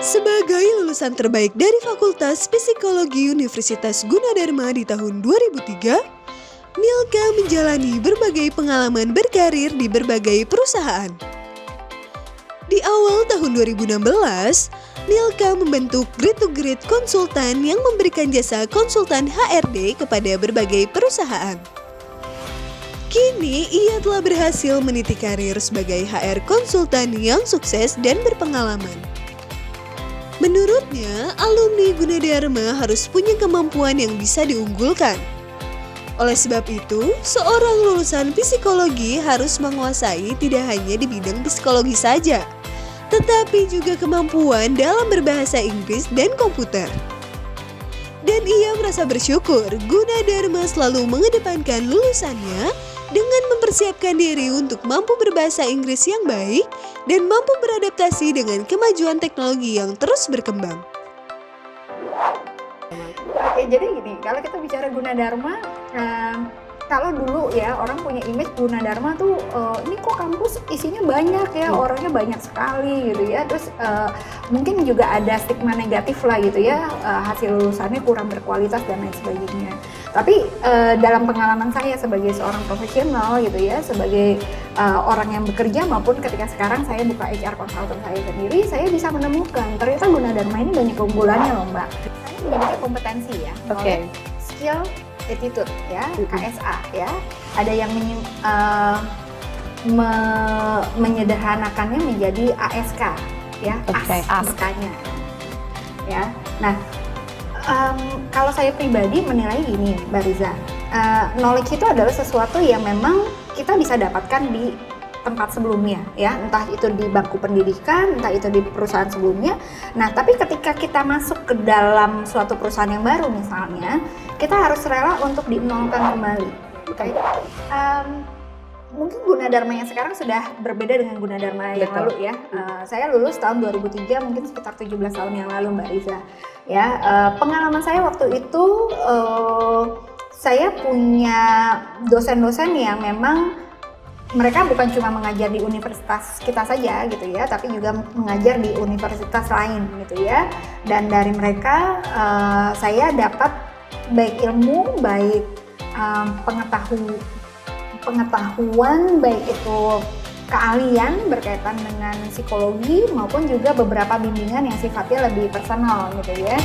Sebagai lulusan terbaik dari Fakultas Psikologi Universitas Gunadarma di tahun 2003, Milka menjalani berbagai pengalaman berkarir di berbagai perusahaan. Di awal tahun 2016, Milka membentuk Great to Great Konsultan yang memberikan jasa konsultan HRD kepada berbagai perusahaan. Kini ia telah berhasil meniti karir sebagai HR konsultan yang sukses dan berpengalaman. Menurutnya, alumni Gunadarma harus punya kemampuan yang bisa diunggulkan. Oleh sebab itu, seorang lulusan psikologi harus menguasai tidak hanya di bidang psikologi saja, tetapi juga kemampuan dalam berbahasa Inggris dan komputer. Dan ia merasa bersyukur Gunadarma selalu mengedepankan lulusannya dengan mempersiapkan diri untuk mampu berbahasa Inggris yang baik dan mampu beradaptasi dengan kemajuan teknologi yang terus berkembang. Oke, jadi gini, kalau kita bicara Gunadarma, kalau dulu ya orang punya image Gunadarma tuh ini kok kampus isinya banyak ya, orangnya banyak sekali gitu ya. Terus mungkin juga ada stigma negatif lah gitu ya, hasil lulusannya kurang berkualitas dan lain sebagainya. Tapi dalam pengalaman saya sebagai seorang profesional gitu ya, sebagai orang yang bekerja maupun ketika sekarang saya buka HR consultant saya sendiri, saya bisa menemukan ternyata Gunadarma ini banyak keunggulannya loh Mbak. Saya memiliki kompetensi ya, skill, attitude ya, KSA ya. Ada yang menyederhanakannya menjadi ASK ya, ASK-nya ya. Nah, kalau saya pribadi menilai gini Mbak Riza, knowledge itu adalah sesuatu yang memang kita bisa dapatkan di tempat sebelumnya ya, entah itu di bangku pendidikan, entah itu di perusahaan sebelumnya. Nah, tapi ketika kita masuk ke dalam suatu perusahaan yang baru misalnya, kita harus rela untuk dinolkan kembali. Okay? Mungkin Gunadarma yang sekarang sudah berbeda dengan Gunadarma yang lalu ya. Saya lulus tahun 2003, mungkin sekitar 17 tahun yang lalu Mbak Riza. Ya, pengalaman saya waktu itu saya punya dosen-dosen yang memang mereka bukan cuma mengajar di universitas kita saja gitu ya, tapi juga mengajar di universitas lain gitu ya. Dan dari mereka saya dapat baik ilmu, baik pengetahuan, baik itu keahlian berkaitan dengan psikologi maupun juga beberapa bimbingan yang sifatnya lebih personal gitu ya.